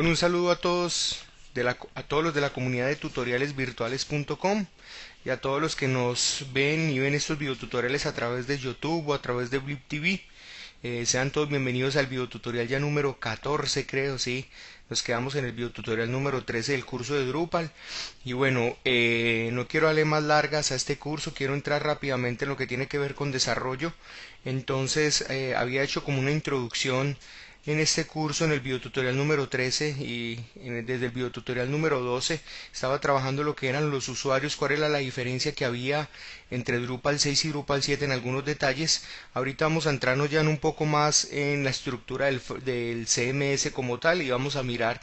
Bueno, un saludo a todos a todos los de la comunidad de tutorialesvirtuales.com y a todos los que nos ven y ven estos videotutoriales a través de YouTube o a través de Blip TV. Sean todos bienvenidos al videotutorial ya número 14, creo, sí. Nos quedamos en el videotutorial número 13 del curso de Drupal. Y bueno, no quiero darle más largas a este curso, quiero entrar rápidamente en lo que tiene que ver con desarrollo. Entonces, había hecho como una introducción en este curso en el videotutorial número 13 y desde el videotutorial número 12 estaba trabajando lo que eran los usuarios, cuál era la diferencia que había entre Drupal 6 y Drupal 7 en algunos detalles. Ahorita vamos a entrarnos ya en un poco más en la estructura del CMS como tal y vamos a mirar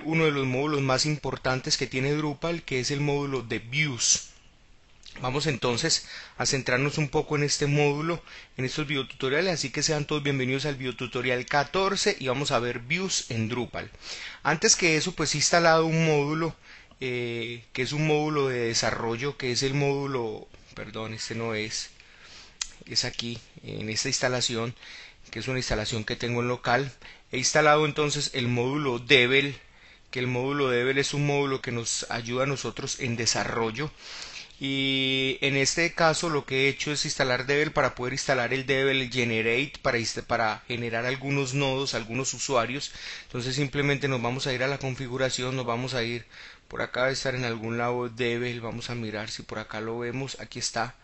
uno de los módulos más importantes que tiene Drupal, que es el módulo de Views. Vamos entonces a centrarnos un poco en este módulo, en estos videotutoriales, así que sean todos bienvenidos al videotutorial 14 y vamos a ver Views en Drupal. Antes que eso, pues he instalado un módulo que es un módulo de desarrollo, que es el módulo, perdón, este no es, es aquí, en esta instalación, que es una instalación que tengo en local. He instalado entonces el módulo Devel, que el módulo Devel es un módulo que nos ayuda a nosotros en desarrollo. Y en este caso lo que he hecho es instalar Devel para poder instalar el Devel Generate para generar algunos nodos, algunos usuarios. Entonces simplemente nos vamos a ir a la configuración, nos vamos a ir por acá, debe estar en algún lado Devel, vamos a mirar si por acá lo vemos, aquí está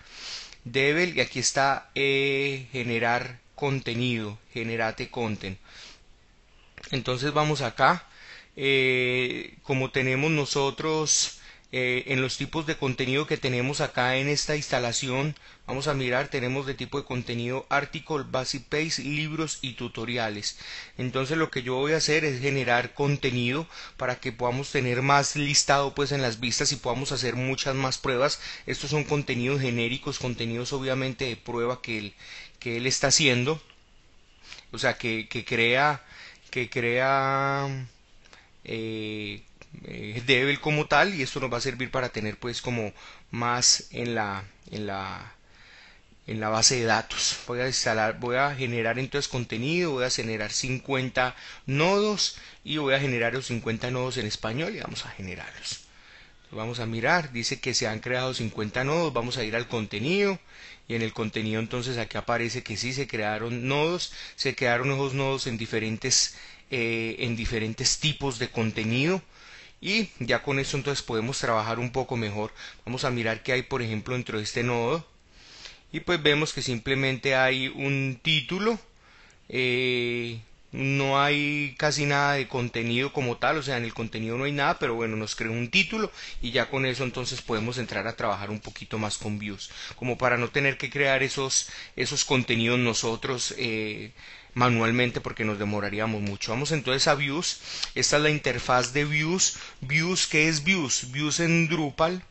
Devel y aquí está generar contenido, generate content. Entonces vamos acá, como tenemos nosotros en los tipos de contenido que tenemos acá en esta instalación, vamos a mirar, tenemos de tipo de contenido article, basic page, libros y tutoriales. Entonces lo que yo voy a hacer es generar contenido para que podamos tener más listado pues en las vistas y podamos hacer muchas más pruebas. Estos son contenidos genéricos, contenidos obviamente de prueba que él está haciendo, o sea que crea Devel como tal, y esto nos va a servir para tener pues como más en la base de datos. Voy a generar entonces contenido, voy a generar 50 nodos y voy a generar los 50 nodos en español y vamos a generarlos. Vamos a mirar, dice que se han creado 50 nodos, vamos a ir al contenido y en el contenido entonces aquí aparece que sí se crearon nodos, se crearon esos nodos en diferentes tipos de contenido y ya con esto entonces podemos trabajar un poco mejor. Vamos a mirar qué hay por ejemplo dentro de este nodo y pues vemos que simplemente hay un título, no hay casi nada de contenido como tal, o sea en el contenido no hay nada, pero bueno, nos creó un título y ya con eso entonces podemos entrar a trabajar un poquito más con views, como para no tener que crear esos contenidos nosotros manualmente porque nos demoraríamos mucho. Vamos entonces a views, esta es la interfaz de views. Views, ¿qué es views? Views en Drupal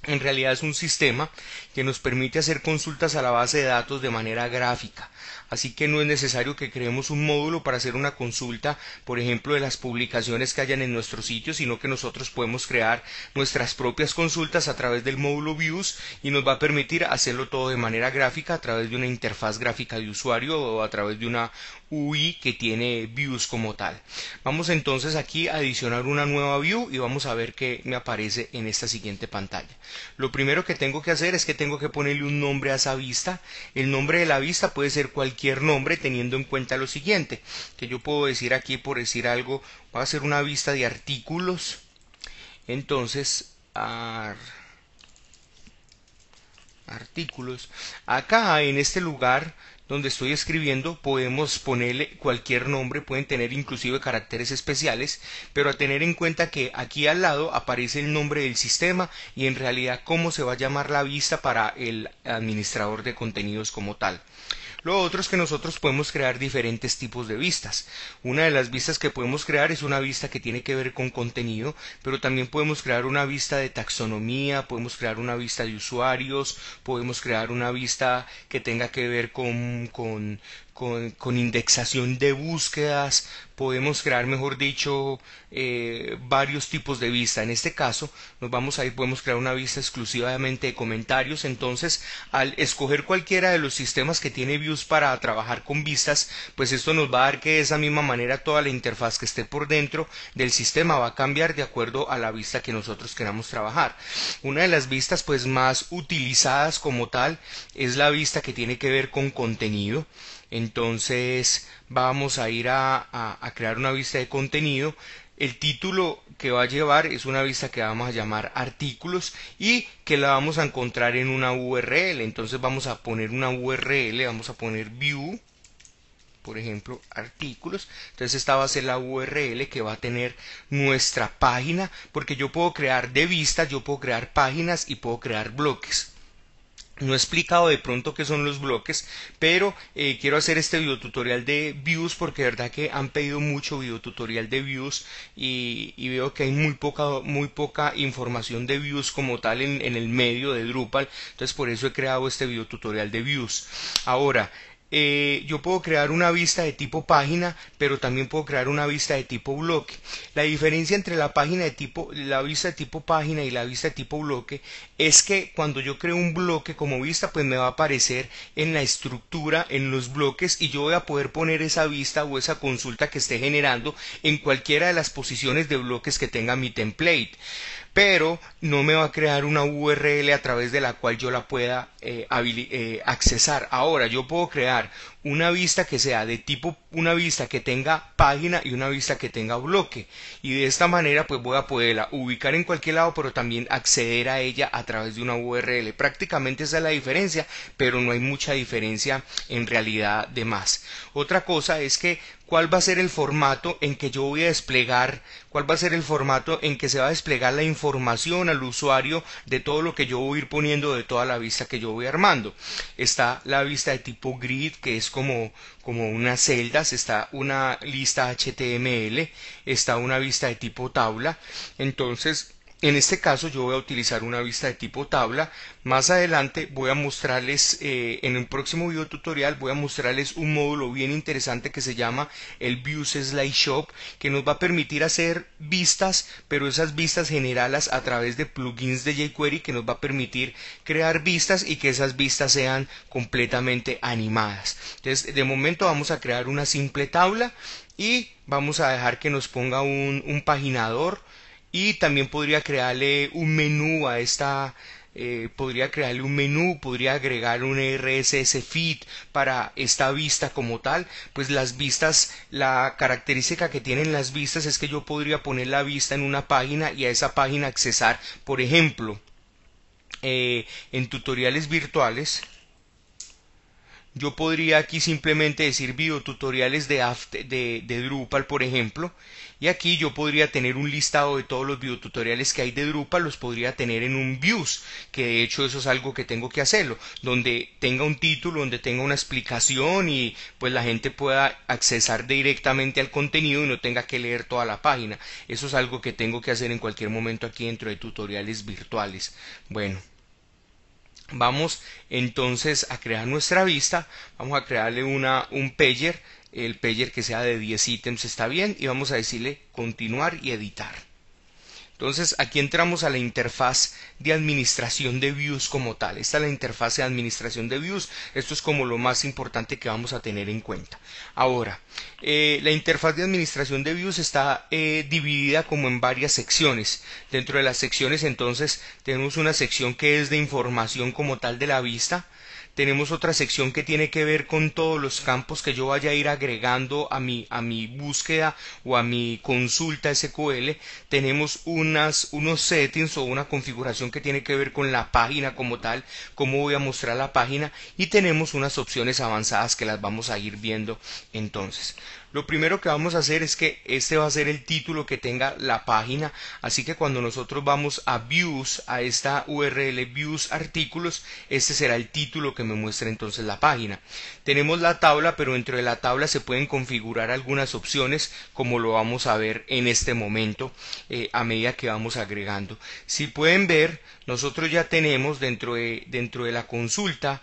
en realidad es un sistema que nos permite hacer consultas a la base de datos de manera gráfica. Así que no es necesario que creemos un módulo para hacer una consulta, por ejemplo, de las publicaciones que hayan en nuestro sitio, sino que nosotros podemos crear nuestras propias consultas a través del módulo Views y nos va a permitir hacerlo todo de manera gráfica a través de una interfaz gráfica de usuario o a través de una UI que tiene Views como tal. Vamos entonces aquí a adicionar una nueva view y vamos a ver qué me aparece en esta siguiente pantalla. Lo primero que tengo que hacer es que tengo que ponerle un nombre a esa vista. El nombre de la vista puede ser cualquier nombre teniendo en cuenta lo siguiente, que yo puedo decir aquí, por decir algo, va a ser una vista de artículos. Entonces, artículos. Acá en este lugar donde estoy escribiendo podemos ponerle cualquier nombre, pueden tener inclusive caracteres especiales, pero a tener en cuenta que aquí al lado aparece el nombre del sistema y en realidad cómo se va a llamar la vista para el administrador de contenidos como tal. Lo otro es que nosotros podemos crear diferentes tipos de vistas. Una de las vistas que podemos crear es una vista que tiene que ver con contenido, pero también podemos crear una vista de taxonomía, podemos crear una vista de usuarios, podemos crear una vista que tenga que ver con con indexación de búsquedas, podemos crear, mejor dicho, varios tipos de vista. En este caso, nos vamos a ir, podemos crear una vista exclusivamente de comentarios. Entonces, al escoger cualquiera de los sistemas que tiene Views para trabajar con vistas, pues esto nos va a dar que de esa misma manera toda la interfaz que esté por dentro del sistema va a cambiar de acuerdo a la vista que nosotros queramos trabajar. Una de las vistas pues más utilizadas como tal es la vista que tiene que ver con contenido. Entonces vamos a ir a crear una vista de contenido. El título que va a llevar es una vista que vamos a llamar artículos y que la vamos a encontrar en una URL. Entonces vamos a poner una URL, vamos a poner view, por ejemplo, artículos. Entonces esta va a ser la URL que va a tener nuestra página, porque yo puedo crear de vistas, yo puedo crear páginas y puedo crear bloques. No he explicado de pronto qué son los bloques, pero quiero hacer este videotutorial de Views porque de verdad que han pedido mucho videotutorial de Views y veo que hay muy poca información de Views como tal en el medio de Drupal. Entonces por eso he creado este videotutorial de Views. Ahora, yo puedo crear una vista de tipo página, pero también puedo crear una vista de tipo bloque. La diferencia entre la vista de tipo página y la vista de tipo bloque es que cuando yo creo un bloque como vista, pues me va a aparecer en la estructura, en los bloques, y yo voy a poder poner esa vista o esa consulta que esté generando en cualquiera de las posiciones de bloques que tenga mi template. Pero no me va a crear una URL a través de la cual yo la pueda accesar. Ahora yo puedo crear una vista que sea de tipo, una vista que tenga página y una vista que tenga bloque, y de esta manera pues voy a poderla ubicar en cualquier lado, pero también acceder a ella a través de una URL. Prácticamente esa es la diferencia, pero no hay mucha diferencia en realidad de más. Otra cosa es que cuál va a ser el formato en que yo voy a desplegar, cuál va a ser el formato en que se va a desplegar la información al usuario de todo lo que yo voy a ir poniendo, de toda la vista que yo voy armando. Está la vista de tipo grid, que es como unas celdas, está una lista HTML, está una vista de tipo tabla. Entonces, en este caso yo voy a utilizar una vista de tipo tabla. Más adelante voy a mostrarles, en el próximo video tutorial voy a mostrarles un módulo bien interesante que se llama el Views Slide Shop, que nos va a permitir hacer vistas, pero esas vistas generarlas a través de plugins de jQuery, que nos va a permitir crear vistas y que esas vistas sean completamente animadas. Entonces de momento vamos a crear una simple tabla y vamos a dejar que nos ponga un paginador. Y también podría crearle un menú a esta, podría agregar un RSS feed para esta vista como tal. Pues las vistas, la característica que tienen las vistas es que yo podría poner la vista en una página y a esa página accesar, por ejemplo, en tutoriales virtuales. Yo podría aquí simplemente decir videotutoriales de Drupal, por ejemplo, y aquí yo podría tener un listado de todos los videotutoriales que hay de Drupal, los podría tener en un Views, que de hecho eso es algo que tengo que hacerlo, donde tenga un título, donde tenga una explicación y pues la gente pueda accesar directamente al contenido y no tenga que leer toda la página. Eso es algo que tengo que hacer en cualquier momento aquí dentro de tutoriales virtuales. Bueno. Vamos entonces a crear nuestra vista, vamos a crearle un pager, el pager que sea de 10 ítems está bien, y vamos a decirle continuar y editar. Entonces aquí entramos a la interfaz de administración de Views como tal. Esta es la interfaz de administración de Views. Esto es como lo más importante que vamos a tener en cuenta. Ahora, la interfaz de administración de Views está dividida como en varias secciones. Dentro de las secciones entonces tenemos una sección que es de información como tal de la vista. Tenemos otra sección que tiene que ver con todos los campos que yo vaya a ir agregando a mi búsqueda o a mi consulta SQL. Tenemos unos settings o una configuración que tiene que ver con la página como tal, cómo voy a mostrar la página, y tenemos unas opciones avanzadas que las vamos a ir viendo entonces. Lo primero que vamos a hacer es que este va a ser el título que tenga la página, así que cuando nosotros vamos a Views, a esta URL Views Artículos, este será el título que me muestra entonces la página. Tenemos la tabla, pero dentro de la tabla se pueden configurar algunas opciones, como lo vamos a ver en este momento a medida que vamos agregando. Si pueden ver, nosotros ya tenemos dentro de la consulta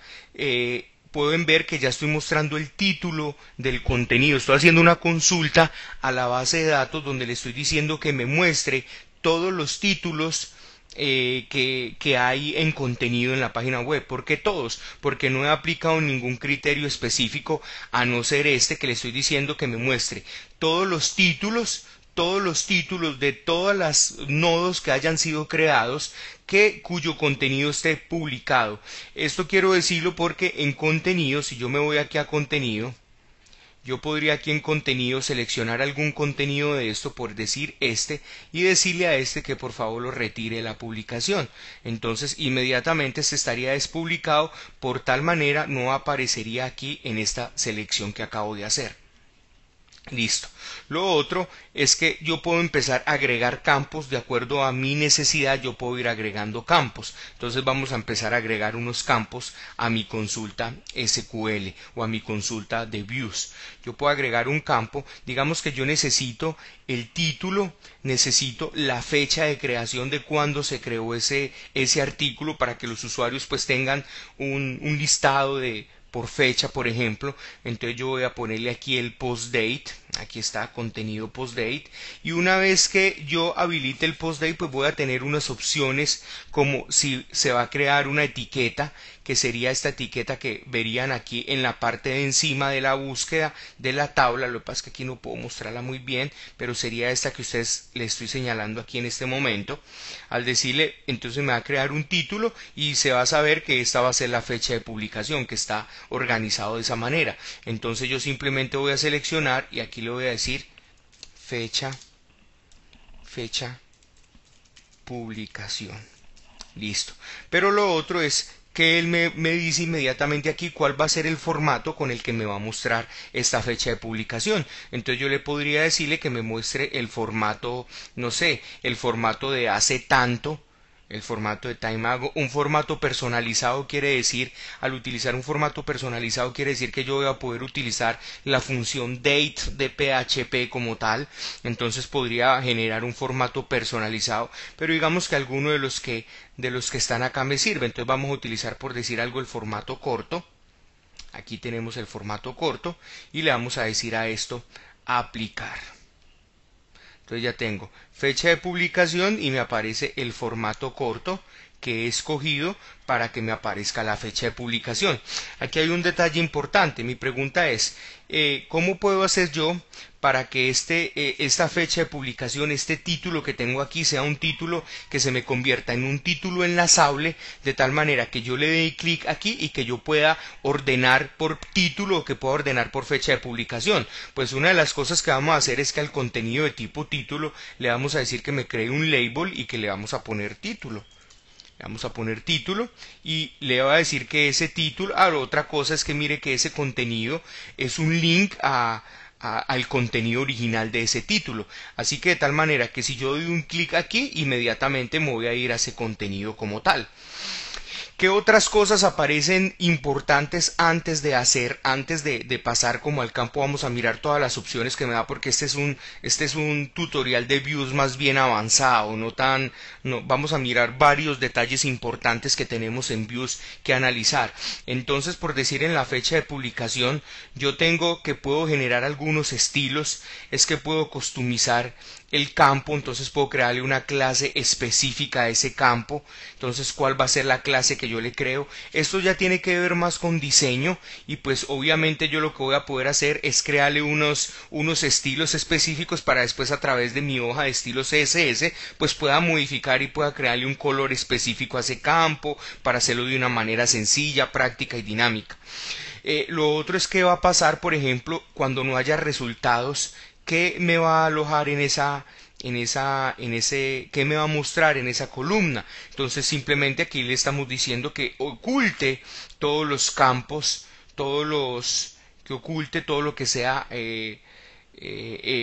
pueden ver que ya estoy mostrando el título del contenido. Estoy haciendo una consulta a la base de datos donde le estoy diciendo que me muestre todos los títulos que hay en contenido en la página web. ¿Por qué todos? Porque no he aplicado ningún criterio específico a no ser este que le estoy diciendo que me muestre todos los títulos de todas las nodos que hayan sido creados cuyo contenido esté publicado. Esto quiero decirlo porque en contenido, si yo me voy aquí a contenido, yo podría aquí en contenido seleccionar algún contenido de esto, por decir este, y decirle a este que por favor lo retire de la publicación. Entonces inmediatamente se estaría despublicado, por tal manera no aparecería aquí en esta selección que acabo de hacer. Listo. Lo otro es que yo puedo empezar a agregar campos de acuerdo a mi necesidad. Yo puedo ir agregando campos. Entonces vamos a empezar a agregar unos campos a mi consulta SQL o a mi consulta de views. Yo puedo agregar un campo. Digamos que yo necesito el título, necesito la fecha de creación de cuándo se creó ese artículo, para que los usuarios pues tengan un listado de por fecha, por ejemplo. Entonces yo voy a ponerle aquí el post date. Aquí está, contenido post date, y una vez que yo habilite el post date, pues voy a tener unas opciones, como si se va a crear una etiqueta, que sería esta etiqueta que verían aquí en la parte de encima de la búsqueda de la tabla. Lo que pasa es que aquí no puedo mostrarla muy bien, pero sería esta que ustedes le estoy señalando aquí en este momento. Al decirle, entonces me va a crear un título y se va a saber que esta va a ser la fecha de publicación, que está organizado de esa manera. Entonces yo simplemente voy a seleccionar y aquí le voy a decir fecha publicación. Listo. Pero lo otro es que él me dice inmediatamente aquí cuál va a ser el formato con el que me va a mostrar esta fecha de publicación. Entonces yo le podría decirle que me muestre el formato, no sé, el formato de hace tanto. El formato de TimeAgo, un formato personalizado quiere decir, al utilizar un formato personalizado quiere decir que yo voy a poder utilizar la función date de PHP como tal. Entonces podría generar un formato personalizado, pero digamos que alguno de los que están acá me sirve. Entonces vamos a utilizar, por decir algo, el formato corto. Aquí tenemos el formato corto y le vamos a decir a esto aplicar. Entonces ya tengo fecha de publicación y me aparece el formato corto que he escogido para que me aparezca la fecha de publicación. Aquí hay un detalle importante. Mi pregunta es, ¿cómo puedo hacer yo para que esta fecha de publicación, este título que tengo aquí, sea un título que se me convierta en un título enlazable, de tal manera que yo le dé clic aquí y que yo pueda ordenar por título o que pueda ordenar por fecha de publicación? Pues una de las cosas que vamos a hacer es que al contenido de tipo título le vamos a decir que me cree un label y que le vamos a poner título. Le vamos a poner título y le va a decir que ese título, otra cosa es que mire que ese contenido es un link al contenido original de ese título. Así que de tal manera que si yo doy un clic aquí, inmediatamente me voy a ir a ese contenido como tal. ¿Qué otras cosas aparecen importantes antes de pasar como al campo? Vamos a mirar todas las opciones que me da, porque este es un tutorial de views más bien avanzado, vamos a mirar varios detalles importantes que tenemos en views que analizar. Entonces, por decir, en la fecha de publicación, yo tengo que puedo generar algunos estilos, es que puedo customizar el campo. Entonces puedo crearle una clase específica a ese campo. Entonces, ¿cuál va a ser la clase que yo le creo? Esto ya tiene que ver más con diseño, y pues obviamente yo lo que voy a poder hacer es crearle unos estilos específicos para después, a través de mi hoja de estilos CSS, pues pueda modificar y pueda crearle un color específico a ese campo para hacerlo de una manera sencilla, práctica y dinámica. Lo otro es que va a pasar, por ejemplo, cuando no haya resultados. ¿Qué me va a alojar qué me va a mostrar en esa columna? Entonces simplemente aquí le estamos diciendo que oculte todos los campos, que oculte todo lo que sea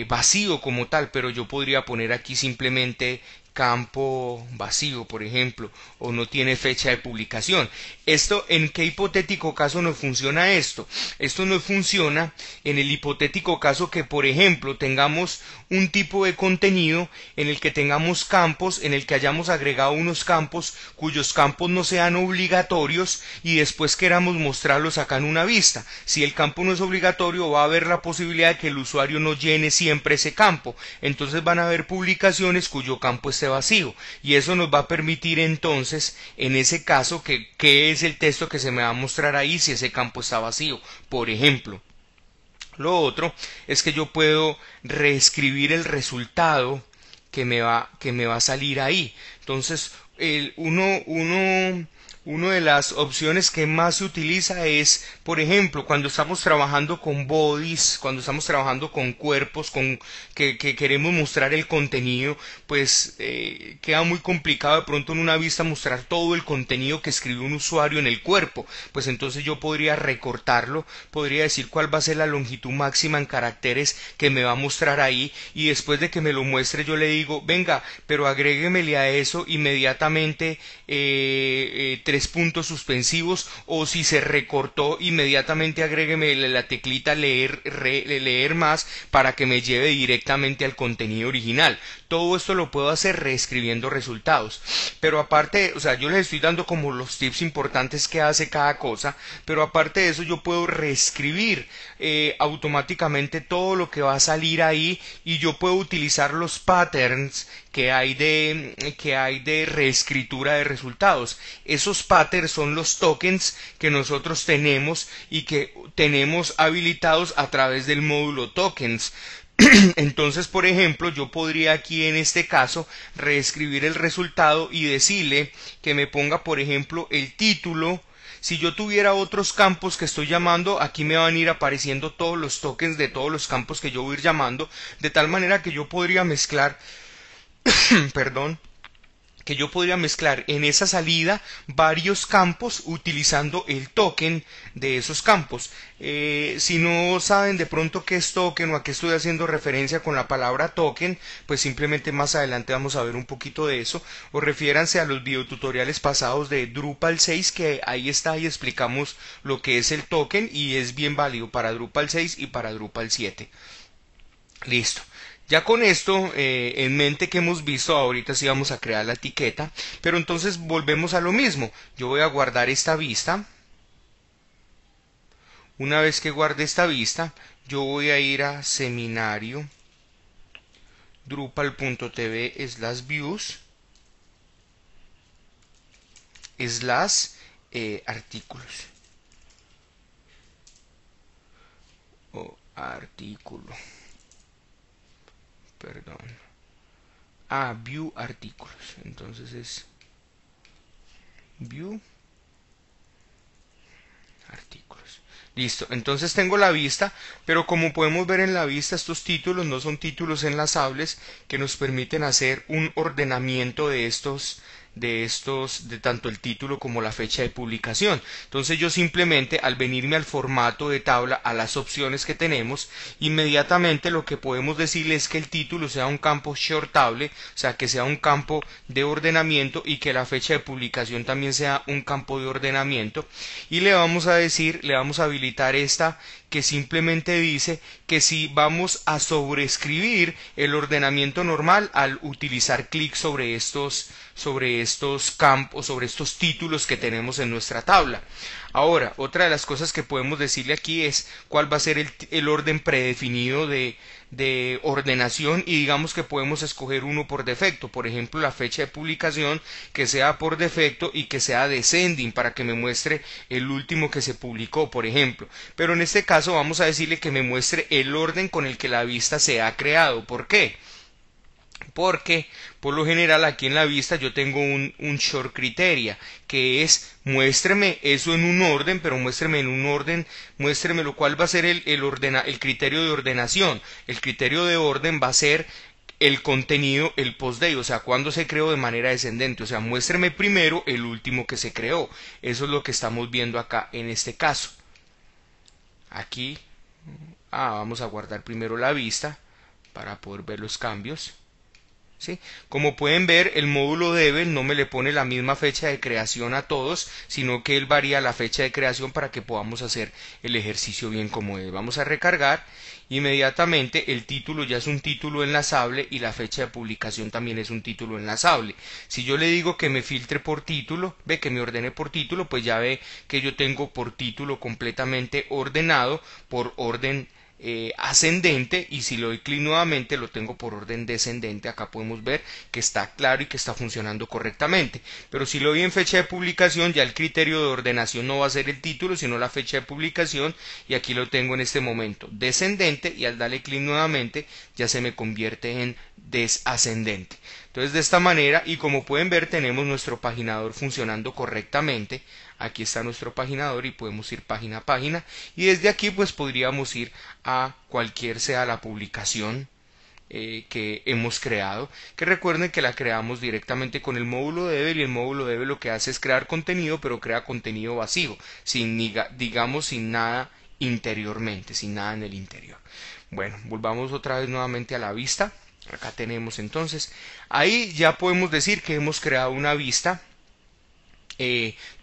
vacío como tal, pero yo podría poner aquí simplemente campo vacío, por ejemplo, o no tiene fecha de publicación. ¿En qué hipotético caso nos funciona esto? Esto nos funciona en el hipotético caso que, por ejemplo, tengamos un tipo de contenido en el que tengamos campos, en el que hayamos agregado unos campos cuyos campos no sean obligatorios y después queramos mostrarlos acá en una vista. Si el campo no es obligatorio, va a haber la posibilidad de que el usuario no llene siempre ese campo. Entonces van a haber publicaciones cuyo campo esté vacío y eso nos va a permitir entonces en ese caso que qué es el texto que se me va a mostrar ahí si ese campo está vacío, por ejemplo. Lo otro es que yo puedo reescribir el resultado que me va a salir ahí. Entonces una de las opciones que más se utiliza es, por ejemplo, cuando estamos trabajando con bodies, cuando estamos trabajando con cuerpos, que queremos mostrar el contenido, pues queda muy complicado de pronto en una vista mostrar todo el contenido que escribió un usuario en el cuerpo. Pues entonces yo podría recortarlo, podría decir cuál va a ser la longitud máxima en caracteres que me va a mostrar ahí y después de que me lo muestre yo le digo, venga, pero agréguemele a eso inmediatamente 3 puntos suspensivos o si se recortó inmediatamente agrégueme la teclita leer más para que me lleve directamente al contenido original. Todo esto lo puedo hacer reescribiendo resultados. Pero aparte, o sea, yo les estoy dando como los tips importantes que hace cada cosa, pero aparte de eso yo puedo reescribir automáticamente todo lo que va a salir ahí y yo puedo utilizar los patterns que hay de reescritura de resultados. Esos patterns son los tokens que nosotros tenemos y que tenemos habilitados a través del módulo tokens. Entonces, por ejemplo, yo podría aquí en este caso reescribir el resultado y decirle que me ponga, por ejemplo, el título. Si yo tuviera otros campos que estoy llamando, aquí me van a ir apareciendo todos los tokens de todos los campos que yo voy a ir llamando, de tal manera que yo podría mezclar, perdón, que yo podría mezclar en esa salida varios campos utilizando el token de esos campos. Si no saben de pronto qué es token o a qué estoy haciendo referencia con la palabra token, pues simplemente más adelante vamos a ver un poquito de eso, o refiéranse a los videotutoriales pasados de Drupal 6 que ahí está y explicamos lo que es el token y es bien válido para Drupal 6 y para Drupal 7. Listo. Ya con esto en mente que hemos visto, ahorita sí vamos a crear la etiqueta, pero entonces volvemos a lo mismo. Yo voy a guardar esta vista. Una vez que guarde esta vista, yo voy a ir a seminario drupal.tv/views artículos o artículo. Perdón. View artículos. Entonces es view artículos. Listo. Entonces tengo la vista, pero como podemos ver en la vista, estos títulos no son títulos enlazables que nos permiten hacer un ordenamiento de tanto el título como la fecha de publicación. Entonces yo simplemente al venirme al formato de tabla, a las opciones que tenemos, inmediatamente lo que podemos decirle es que el título sea un campo shortable, o sea que sea un campo de ordenamiento y que la fecha de publicación también sea un campo de ordenamiento y le vamos a decir, le vamos a habilitar esta que simplemente dice que si vamos a sobreescribir el ordenamiento normal al utilizar clic sobre estos campos, sobre estos títulos que tenemos en nuestra tabla. Ahora, otra de las cosas que podemos decirle aquí es cuál va a ser el orden predefinido de ordenación y digamos que podemos escoger uno por defecto, por ejemplo la fecha de publicación que sea por defecto y que sea descending para que me muestre el último que se publicó, por ejemplo, pero en este caso vamos a decirle que me muestre el orden con el que la vista se ha creado. ¿Por qué? Porque por lo general aquí en la vista yo tengo un short criteria que es muéstreme eso en un orden, pero muéstreme en un orden, muéstreme lo cual va a ser el criterio de ordenación. El criterio de orden va a ser el contenido, el postdate, o sea, cuando se creó de manera descendente, o sea, muéstreme primero el último que se creó. Eso es lo que estamos viendo acá en este caso. Aquí vamos a guardar primero la vista para poder ver los cambios. ¿Sí? Como pueden ver, el módulo Devel no me le pone la misma fecha de creación a todos, sino que él varía la fecha de creación para que podamos hacer el ejercicio bien como es. Vamos a recargar. Inmediatamente el título ya es un título enlazable y la fecha de publicación también es un título enlazable. Si yo le digo que me filtre por título, ve que me ordene por título, pues ya ve que yo tengo por título completamente ordenado por orden ascendente, y si lo doy clic nuevamente lo tengo por orden descendente. Acá podemos ver que está claro y que está funcionando correctamente, pero si lo doy en fecha de publicación, ya el criterio de ordenación no va a ser el título sino la fecha de publicación, y aquí lo tengo en este momento descendente, y al darle clic nuevamente ya se me convierte en desascendente. Entonces, de esta manera, y como pueden ver, tenemos nuestro paginador funcionando correctamente. Aquí está nuestro paginador y podemos ir página a página, y desde aquí pues podríamos ir a cualquier sea la publicación que hemos creado, que recuerden que la creamos directamente con el módulo Devel, y el módulo Devel lo que hace es crear contenido, pero crea contenido vacío, sin, digamos, sin nada interiormente, sin nada en el interior. Bueno, volvamos otra vez nuevamente a la vista. Acá tenemos entonces, ahí ya podemos decir que hemos creado una vista.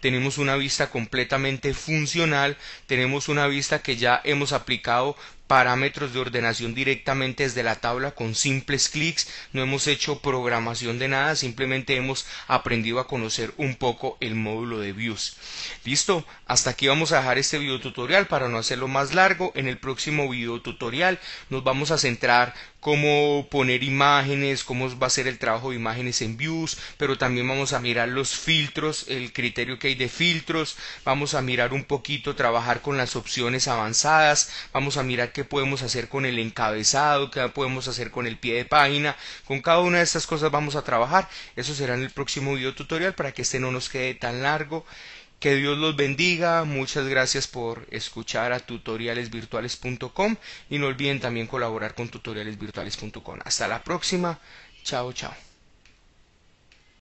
Tenemos una vista completamente funcional, tenemos una vista que ya hemos aplicado parámetros de ordenación directamente desde la tabla con simples clics, no hemos hecho programación de nada, simplemente hemos aprendido a conocer un poco el módulo de Views. Listo, hasta aquí vamos a dejar este video tutorial para no hacerlo más largo. En el próximo video tutorial nos vamos a centrar cómo poner imágenes, cómo va a ser el trabajo de imágenes en Views, pero también vamos a mirar los filtros, el criterio que hay de filtros, vamos a mirar un poquito, trabajar con las opciones avanzadas, vamos a mirar qué podemos hacer con el encabezado, qué podemos hacer con el pie de página. Con cada una de estas cosas vamos a trabajar. Eso será en el próximo video tutorial para que este no nos quede tan largo. Que Dios los bendiga, muchas gracias por escuchar a tutorialesvirtuales.com, y no olviden también colaborar con tutorialesvirtuales.com. Hasta la próxima, chao chao.